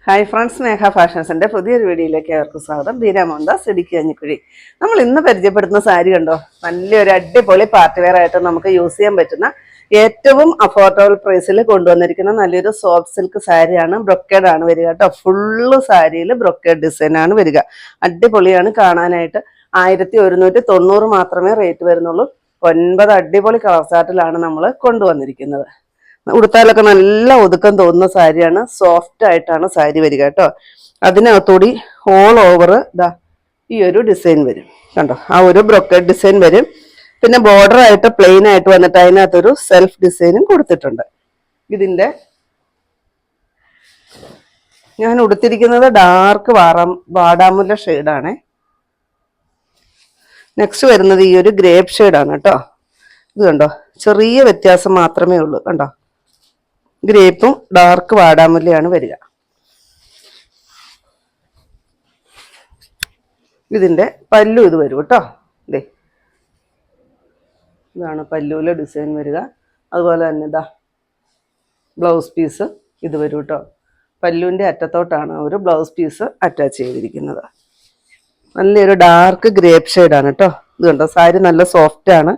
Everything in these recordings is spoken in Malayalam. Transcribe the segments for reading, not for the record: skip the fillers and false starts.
ഹായ് ഫ്രണ്ട്സ്, സ്നേഹ ഫാഷൻസിൻ്റെ പുതിയൊരു വീഡിയോയിലേക്ക് അവർക്ക് സ്വാഗതം. ബീന മോഹൻദാസ്, ഇടുക്കി കഞ്ഞിക്കുഴി. നമ്മൾ ഇന്ന് പരിചയപ്പെടുത്തുന്ന സാരി കണ്ടോ, നല്ലൊരു അടിപൊളി പാർട്ടി വെയർ ആയിട്ട് നമുക്ക് യൂസ് ചെയ്യാൻ പറ്റുന്ന ഏറ്റവും അഫോർഡബിൾ പ്രൈസിൽ കൊണ്ടുവന്നിരിക്കുന്ന നല്ലൊരു സോഫ്റ്റ് സിൽക്ക് സാരിയാണ്. ബ്രൊക്കേഡ് ആണ് വരിക കേട്ടോ. ഫുള്ള് സാരിയിൽ ബ്രൊക്കേഡ് ഡിസൈൻ ആണ് വരിക. അടിപൊളിയാണ് കാണാനായിട്ട്. 1190 മാത്രമേ റേറ്റ് വരുന്നുള്ളൂ. 9 അടിപൊളി കളർ ചാർട്ടിലാണ് നമ്മൾ കൊണ്ടുവന്നിരിക്കുന്നത്. ഉടുത്താലൊക്കെ നല്ല ഒതുക്കം തോന്നുന്ന സാരിയാണ്. സോഫ്റ്റ് ആയിട്ടാണ് സാരി വരിക കേട്ടോ. അതിനകത്തൂടി ഓൾ ഓവർ ഇതാ ഈ ഒരു ഡിസൈൻ വരും കണ്ടോ. ആ ഒരു ബ്രൊക്കേഡ് ഡിസൈൻ വരും. പിന്നെ ബോർഡർ ആയിട്ട് പ്ലെയിൻ ആയിട്ട് വന്നിട്ട് അതിനകത്തൊരു സെൽഫ് ഡിസൈനും കൊടുത്തിട്ടുണ്ട്. ഇതിന്റെ ഞാൻ ഉടുത്തിരിക്കുന്നത് ഡാർക്ക് വാടാമുല്ല ഷെയ്ഡാണ്. നെക്സ്റ്റ് വരുന്നത് ഈ ഒരു ഗ്രേപ്പ് ഷെയ്ഡാണ് കേട്ടോ. ഇത് കണ്ടോ, ചെറിയ വ്യത്യാസം മാത്രമേ ഉള്ളൂ കണ്ടോ. ഗ്രേപ്പും ഡാർക്ക് വാടാമുല്ലയാണ് വരിക. ഇതിന്റെ പല്ലു ഇത് വരും കേട്ടോ. ഇതേ ഇതാണ് പല്ലുവിലെ ഡിസൈൻ വരിക. അതുപോലെ തന്നെ ഇതാ ബ്ലൗസ് പീസ് ഇത് വരും കേട്ടോ. പല്ലുവിൻ്റെ അറ്റത്തോട്ടാണ് ഒരു ബ്ലൗസ് പീസ് അറ്റാച്ച് ചെയ്തിരിക്കുന്നത്. നല്ലൊരു ഡാർക്ക് ഗ്രേപ്പ് ഷെയ്ഡാണ് കേട്ടോ. ഇത് കണ്ടോ, സാരി നല്ല സോഫ്റ്റ് ആണ്.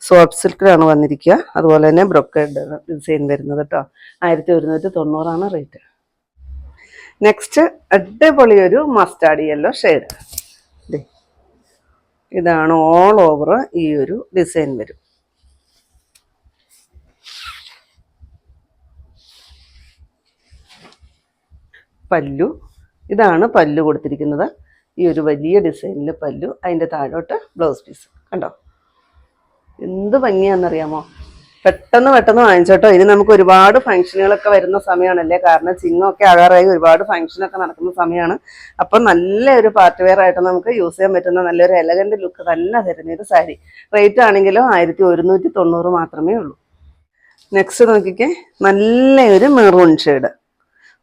സോഫ്റ്റ് സിൽക്കിലാണ് വന്നിരിക്കുക. അതുപോലെ തന്നെ ബ്രൊക്കേഡ് ഡിസൈൻ വരുന്നത് കേട്ടോ. 1190 റേറ്റ്. നെക്സ്റ്റ് അടിപൊളി ഒരു മസ്റ്റാർഡ് യെല്ലോ ഷെയ്ഡ്. ഇതാണ് ഓൾ ഓവർ ഈ ഒരു ഡിസൈൻ വരും. പല്ലു ഇതാണ് പല്ലു കൊടുത്തിരിക്കുന്നത്. ഈ ഒരു വലിയ ഡിസൈനിൽ പല്ലു, അതിൻ്റെ താഴോട്ട് ബ്ലൗസ് പീസ് കണ്ടോ. എന്ത് ഭംഗിയാണെന്നറിയാമോ. പെട്ടെന്ന് വാങ്ങിച്ചോട്ടോ. ഇനി നമുക്ക് ഒരുപാട് ഫംഗ്ഷനുകളൊക്കെ വരുന്ന സമയമാണല്ലേ. കാരണം ചിങ്ങമൊക്കെ ആകാറായി, ഒരുപാട് ഫംഗ്ഷനൊക്കെ നടക്കുന്ന സമയമാണ്. അപ്പം നല്ലൊരു പാർട്ടി വെയർ ആയിട്ട് നമുക്ക് യൂസ് ചെയ്യാൻ പറ്റുന്ന നല്ലൊരു എലഗന്റ് ലുക്ക് തന്നെ തരുന്നൊരു സാരി. റേറ്റ് ആണെങ്കിലോ 1190 മാത്രമേ ഉള്ളൂ. നെക്സ്റ്റ് നോക്കിക്കേ, നല്ലൊരു മെറൂൺ ഷെയ്ഡ്.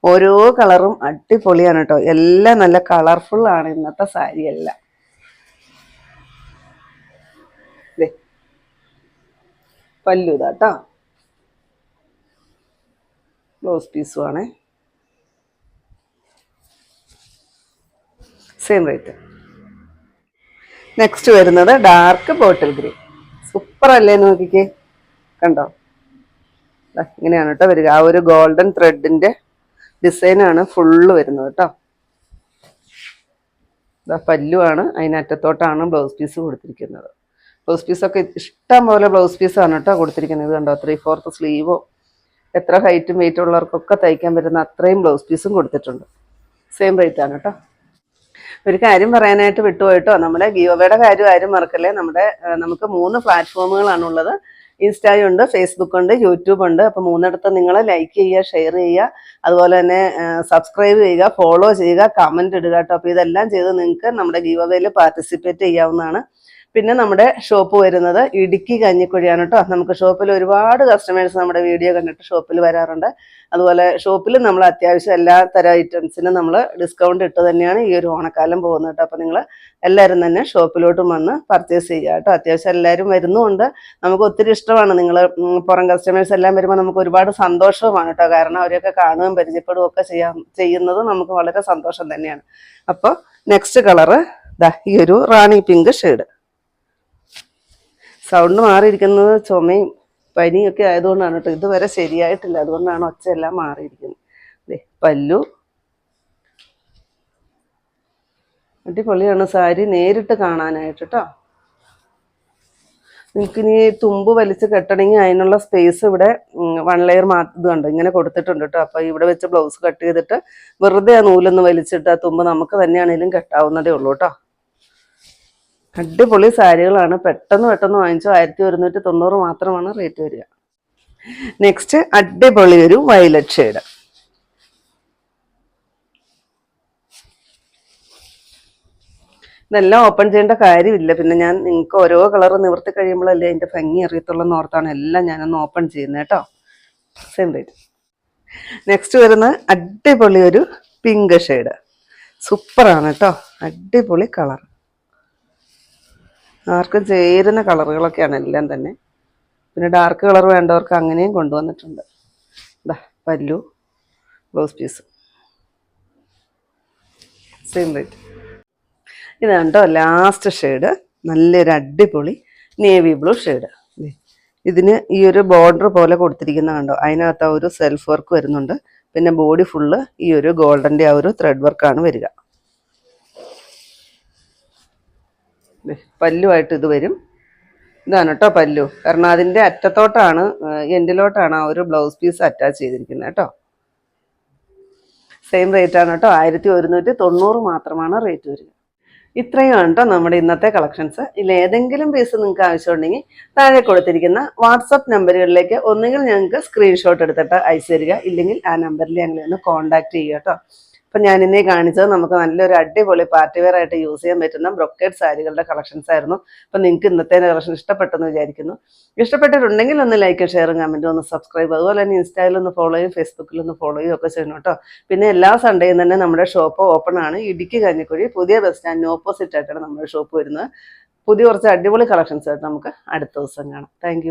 ഓരോ കളറും അടിപൊളിയാണ് കേട്ടോ. എല്ലാം നല്ല കളർഫുൾ ആണ് ഇന്നത്തെ സാരി എല്ലാം. പല്ലു ഇതാട്ടോ. ബ്ലൗസ് പീസും ആണ്. Same rate. നെക്സ്റ്റ് വരുന്നത് ഡാർക്ക് ബോട്ടിൽ ഗ്രീൻ. സൂപ്പർ അല്ലേ, നോക്കിക്കേ കണ്ടോ. ഇങ്ങനെയാണ് കേട്ടോ വരിക. ആ ഒരു ഗോൾഡൻ ത്രെഡിന്റെ ഡിസൈനാണ് ഫുള്ള് വരുന്നത് കേട്ടോ. പല്ലുവാണ്, അതിനറ്റത്തോട്ടാണ് ബ്ലൗസ് പീസ് കൊടുത്തിരിക്കുന്നത്. ബ്ലൗസ് പീസൊക്കെ ഇഷ്ടം പോലെ ബ്ലൗസ് പീസാണ് കേട്ടോ കൊടുത്തിരിക്കുന്നത്. ഇത് കണ്ടോ, 3/4 സ്ലീവോ എത്ര ഹൈറ്റും വെയിറ്റും ഉള്ളവർക്കൊക്കെ തയ്ക്കാൻ പറ്റുന്ന അത്രയും ബ്ലൗസ് പീസും കൊടുത്തിട്ടുണ്ട്. സെയിം റേറ്റ് ആണ് കേട്ടോ. ഒരു കാര്യം പറയാനായിട്ട് വിട്ടുപോയിട്ടോ, നമ്മുടെ ഗിയോവയുടെ കാര്യം ആരും മറക്കല്ലേ. നമുക്ക് 3 പ്ലാറ്റ്ഫോമുകളാണുള്ളത്. ഇൻസ്റ്റായുണ്ട്, ഫേസ്ബുക്ക് ഉണ്ട്, യൂട്യൂബ് ഉണ്ട്. അപ്പോൾ 3ഇടത്ത് നിങ്ങൾ ലൈക്ക് ചെയ്യുക, ഷെയർ ചെയ്യുക, അതുപോലെ തന്നെ സബ്സ്ക്രൈബ് ചെയ്യുക, ഫോളോ ചെയ്യുക, കമൻറ്റ് ഇടുക കേട്ടോ. അപ്പോൾ ഇതെല്ലാം ചെയ്ത് നിങ്ങൾക്ക് നമ്മുടെ ഗിവവേയിൽ പാർട്ടിസിപ്പേറ്റ് ചെയ്യാവുന്നതാണ്. പിന്നെ നമ്മുടെ ഷോപ്പ് വരുന്നത് ഇടുക്കി കഞ്ഞിക്കുഴിയാണ് കേട്ടോ. നമുക്ക് ഷോപ്പിൽ ഒരുപാട് കസ്റ്റമേഴ്സ് നമ്മുടെ വീഡിയോ കണ്ടിട്ട് ഷോപ്പിൽ വരാറുണ്ട്. അതുപോലെ ഷോപ്പിൽ നമ്മൾ അത്യാവശ്യം എല്ലാ തരം ഐറ്റംസിനും നമ്മൾ ഡിസ്കൗണ്ട് ഇട്ട് തന്നെയാണ് ഈ ഒരു ഓണക്കാലം പോകുന്നത് കേട്ടോ. അപ്പോൾ നിങ്ങൾ എല്ലാവരും തന്നെ ഷോപ്പിലോട്ടും വന്ന് പർച്ചേസ് ചെയ്യുക കേട്ടോ. അത്യാവശ്യം എല്ലാവരും വരുന്നുമുണ്ട്. നമുക്ക് ഒത്തിരി ഇഷ്ടമാണ്. നിങ്ങൾ പുറം കസ്റ്റമേഴ്സ് എല്ലാം വരുമ്പോൾ നമുക്ക് ഒരുപാട് സന്തോഷവുമാണ് കേട്ടോ. കാരണം അവരെയൊക്കെ കാണുകയും പരിചയപ്പെടുകയും ഒക്കെ ചെയ്യുന്നത് നമുക്ക് വളരെ സന്തോഷം തന്നെയാണ്. അപ്പോൾ നെക്സ്റ്റ് കളറ് ഈ ഒരു റാണി പിങ്ക് ഷെയ്ഡ്. സൗണ്ട് മാറിയിരിക്കുന്നത് ചുമയും പനിയൊക്കെ ആയതുകൊണ്ടാണ് കേട്ടോ. ഇതുവരെ ശരിയായിട്ടില്ല, അതുകൊണ്ടാണ് ഒച്ചയെല്ലാം മാറിയിരിക്കുന്നത്. പല്ലു അടിപൊളിയാണ് സാരി നേരിട്ട് കാണാനായിട്ട് കേട്ടോ. നിങ്ങൾക്കിനി തുമ്പ് വലിച്ച് കെട്ടണമെങ്കിൽ അതിനുള്ള സ്പേസ് ഇവിടെ 1 ലെയർ ഇത് കണ്ടോ ഇങ്ങനെ കൊടുത്തിട്ടുണ്ട് കേട്ടോ. അപ്പോൾ ഇവിടെ വെച്ച് ബ്ലൗസ് കട്ട് ചെയ്തിട്ട് വെറുതെ ആ നൂലൊന്ന് വലിച്ചിട്ട് ആ തുമ്പ് നമുക്ക് തന്നെയാണെങ്കിലും കെട്ടാവുന്നതേ ഉള്ളൂ കേട്ടോ. അടിപൊളി സാരികളാണ്. പെട്ടെന്ന് വാങ്ങിച്ചോ. 1190 മാത്രമാണ് റേറ്റ് വരിക. നെക്സ്റ്റ് അടിപൊളി ഒരു വയലറ്റ് ഷെയ്ഡ്. ഇതെല്ലാം ഓപ്പൺ ചെയ്യേണ്ട കാര്യമില്ല. പിന്നെ ഞാൻ നിങ്ങൾക്ക് ഓരോ കളർ നിവർത്തി കഴിയുമ്പോഴല്ലേ അതിൻ്റെ ഭംഗി അറിയത്തുള്ളൂ എന്ന് ഓർത്താണ് എല്ലാം ഞാനൊന്ന് ഓപ്പൺ ചെയ്യുന്നത് കേട്ടോ. Same rate. നെക്സ്റ്റ് വരുന്നത് അടിപൊളി ഒരു പിങ്ക് ഷെയ്ഡ്. സൂപ്പറാണ് കേട്ടോ. അടിപൊളി കളർ. ആർക്കും ചേരുന്ന കളറുകളൊക്കെയാണ് എല്ലാം തന്നെ. പിന്നെ ഡാർക്ക് കളർ വേണ്ടവർക്ക് അങ്ങനെയും കൊണ്ടുവന്നിട്ടുണ്ട്. പല്ലു, ബ്ലൗസ് പീസ്. Same rate. ഇതാണ് കേട്ടോ ലാസ്റ്റ് ഷെയ്ഡ്, നല്ലൊരു അടിപൊളി നേവി ബ്ലൂ ഷെയ്ഡ്. ഇതിന് ഈ ഒരു ബോർഡർ പോലെ കൊടുത്തിരിക്കുന്ന കണ്ടോ, അതിനകത്ത് ആ ഒരു സെൽഫ് വർക്ക് വരുന്നുണ്ട്. പിന്നെ ബോഡി ഫുള്ള് ഈ ഒരു ഗോൾഡൻ്റെ ആ ഒരു ത്രെഡ് വർക്കാണ് വരിക. പല്ലുമായിട്ട് ഇത് വരും. ഇതാണ് കേട്ടോ പല്ലു. കാരണം അതിൻ്റെ അറ്റത്തോട്ടാണ് എൻഡിലോട്ടാണ് ആ ഒരു ബ്ലൗസ് പീസ് അറ്റാച്ച് ചെയ്തിരിക്കുന്നത് കേട്ടോ. സെയിം റേറ്റ് ആണ് കേട്ടോ, 1190 മാത്രമാണ് റേറ്റ് വരിക. ഇത്രയാണ് കേട്ടോ നമ്മുടെ ഇന്നത്തെ കളക്ഷൻസ്. ഇതിൽ ഏതെങ്കിലും പീസ് നിങ്ങൾക്ക് ആവശ്യമുണ്ടെങ്കിൽ താഴെ കൊടുത്തിരിക്കുന്ന വാട്സപ്പ് നമ്പറുകളിലേക്ക് ഒന്നുകിൽ ഞങ്ങൾക്ക് സ്ക്രീൻഷോട്ട് എടുത്തിട്ട് അയച്ചു തരിക, ഇല്ലെങ്കിൽ ആ നമ്പറിൽ ഞങ്ങളെ ഒന്ന് കോൺടാക്ട് ചെയ്യുക കേട്ടോ. അപ്പം ഞാൻ ഇന്നേ കാണിച്ചത് നമുക്ക് നല്ലൊരു അടിപൊളി പാർട്ടി വെയർ ആയിട്ട് യൂസ് ചെയ്യാൻ പറ്റുന്ന ബ്രൊക്കേഡ് സാരികളുടെ കളക്ഷൻസ് ആയിരുന്നു. അപ്പം നിങ്ങൾക്ക് ഇന്നത്തെ കളക്ഷൻ ഇഷ്ടപ്പെട്ടെന്ന് വിചാരിക്കുന്നു. ഇഷ്ടപ്പെട്ടിട്ടുണ്ടെങ്കിൽ ഒന്ന് ലൈക്കും ഷെയറും കമൻറ്റും ഒന്ന് സബ്സ്ക്രൈബ്, അതുപോലെ തന്നെ ഇൻസ്റ്റയിലൊന്ന് ഫോളോ ചെയ്യും, ഫേസ്ബുക്കിലൊന്ന് ഫോളോ ചെയ്യും ഒക്കെ ചെയ്യണം കേട്ടോ. പിന്നെ എല്ലാ സൺഡേയും തന്നെ നമ്മുടെ ഷോപ്പ് ഓപ്പൺ ആണ്. ഇടുക്കി കഞ്ഞിക്കുഴി പുതിയ ബസ് സ്റ്റാൻഡിന് ഓപ്പോസിറ്റ് ആയിട്ടാണ് നമ്മുടെ ഷോപ്പ് വരുന്നത്. പുതിയ കുറച്ച് അടിപൊളി കളക്ഷൻസ് ആയിട്ട് നമുക്ക് അടുത്ത ദിവസം കാണാം. താങ്ക്